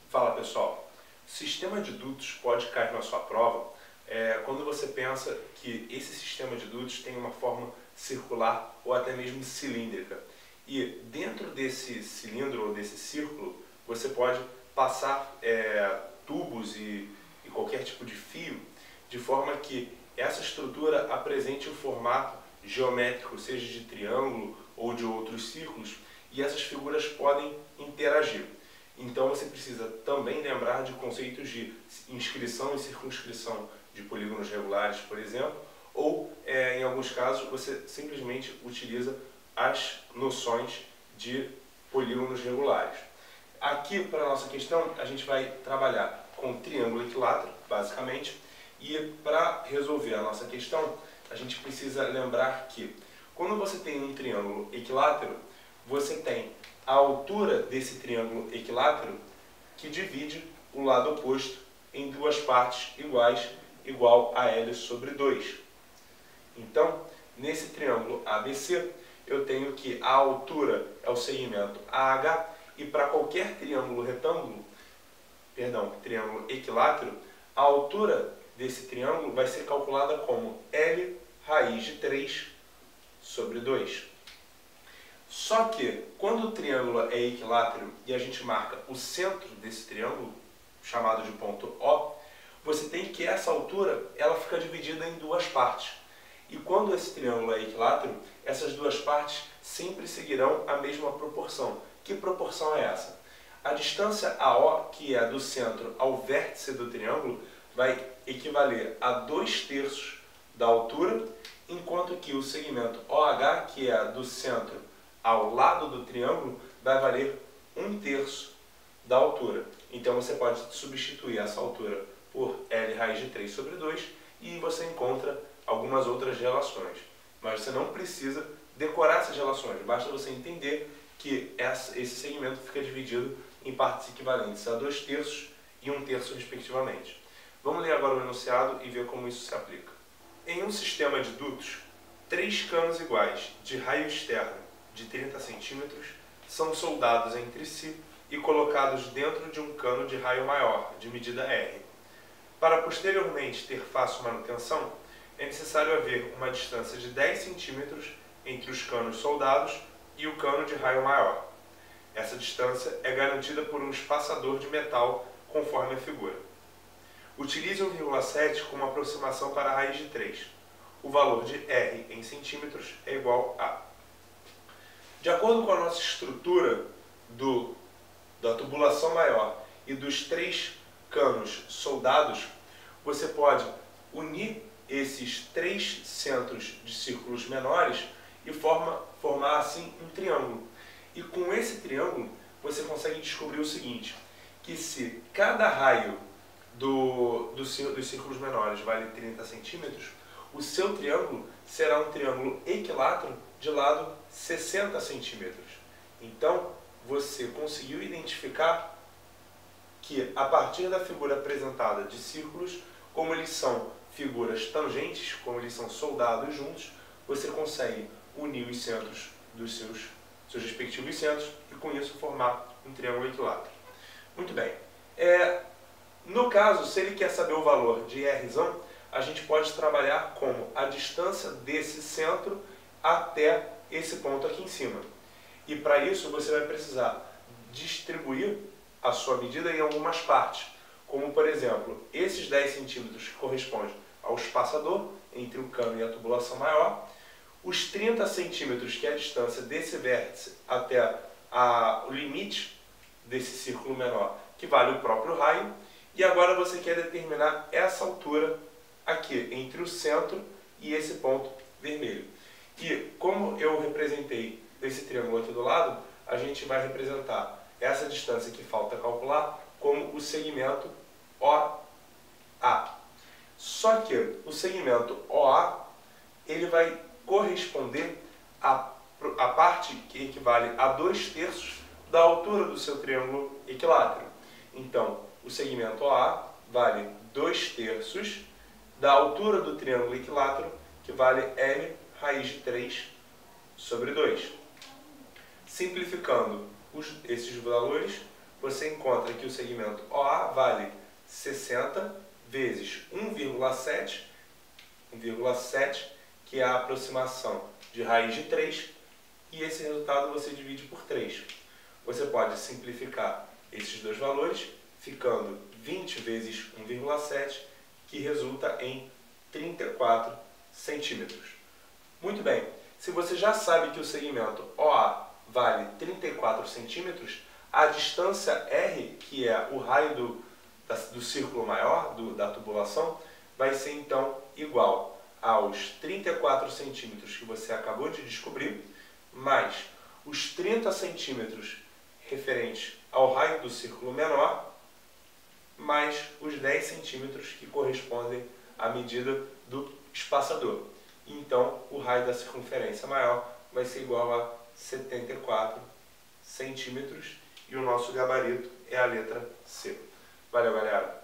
Fala pessoal, sistema de dutos pode cair na sua prova quando você pensa que esse sistema de dutos tem uma forma circular ou até mesmo cilíndrica. E dentro desse cilindro ou desse círculo você pode passar tubos e qualquer tipo de fio, de forma que essa estrutura apresente o formato geométrico, seja de triângulo ou de outros círculos, e essas figuras podem interagir. Então você precisa também lembrar de conceitos de inscrição e circunscrição de polígonos regulares, por exemplo, ou em alguns casos você simplesmente utiliza as noções de polígonos regulares. Aqui, para a nossa questão, a gente vai trabalhar com triângulo equilátero, basicamente, e para resolver a nossa questão, a gente precisa lembrar que quando você tem um triângulo equilátero, você tem a altura desse triângulo equilátero que divide o lado oposto em duas partes iguais, igual a L sobre 2. Então, nesse triângulo ABC, eu tenho que a altura é o segmento AH, e para qualquer triângulo triângulo equilátero, a altura desse triângulo vai ser calculada como L raiz de 3 sobre 2. Só que, quando o triângulo é equilátero e a gente marca o centro desse triângulo, chamado de ponto O, você tem que essa altura ela fica dividida em duas partes. E quando esse triângulo é equilátero, essas duas partes sempre seguirão a mesma proporção. Que proporção é essa? A distância AO, que é do centro ao vértice do triângulo, vai equivaler a 2/3 da altura, enquanto que o segmento OH, que é do centro ao lado do triângulo, vai valer 1/3 da altura. Então você pode substituir essa altura por L raiz de 3 sobre 2 e você encontra algumas outras relações. Mas você não precisa decorar essas relações, basta você entender que esse segmento fica dividido em partes equivalentes a 2/3 e 1/3 respectivamente. Vamos ler agora o enunciado e ver como isso se aplica. Em um sistema de dutos, 3 canos iguais de raio externo de 30 cm são soldados entre si e colocados dentro de um cano de raio maior, de medida R. Para posteriormente ter fácil manutenção, é necessário haver uma distância de 10 cm entre os canos soldados e o cano de raio maior. Essa distância é garantida por um espaçador de metal, conforme a figura. Utilize 1,7 como aproximação para a raiz de 3. O valor de R em centímetros é igual a... De acordo com a nossa estrutura da tubulação maior e dos 3 canos soldados, você pode unir esses 3 centros de círculos menores e formar assim um triângulo. E com esse triângulo você consegue descobrir o seguinte, que se cada raio dos círculos menores vale 30 centímetros, o seu triângulo será um triângulo equilátero de lado 60 centímetros. Então, você conseguiu identificar que, a partir da figura apresentada de círculos, como eles são figuras tangentes, como eles são soldados juntos, você consegue unir os centros dos seus respectivos centros e, com isso, formar um triângulo equilátero. Muito bem. No caso, se ele quer saber o valor de R, a gente pode trabalhar como a distância desse centro até esse ponto aqui em cima. E para isso você vai precisar distribuir a sua medida em algumas partes, como por exemplo, esses 10 centímetros que correspondem ao espaçador entre o cano e a tubulação maior, os 30 centímetros que é a distância desse vértice até o limite desse círculo menor, que vale o próprio raio, e agora você quer determinar essa altura aqui, entre o centro e esse ponto vermelho. E como eu representei esse triângulo aqui do lado, a gente vai representar essa distância que falta calcular como o segmento OA. Só que o segmento OA ele vai corresponder à parte que equivale a 2/3 da altura do seu triângulo equilátero. Então, o segmento OA vale 2/3 da altura do triângulo equilátero, que vale L raiz de 3 sobre 2. Simplificando esses valores, você encontra que o segmento OA vale 60 vezes 1,7, que é a aproximação de raiz de 3, e esse resultado você divide por 3. Você pode simplificar esses dois valores, ficando 20 vezes 1,7, que resulta em 34 centímetros. Muito bem, se você já sabe que o segmento OA vale 34 centímetros, a distância R, que é o raio do círculo maior, da tubulação, vai ser então igual aos 34 centímetros que você acabou de descobrir, mais os 30 centímetros referentes ao raio do círculo menor, mais os 10 centímetros que correspondem à medida do espaçador. Então, o raio da circunferência maior vai ser igual a 74 centímetros e o nosso gabarito é a letra C. Valeu, galera!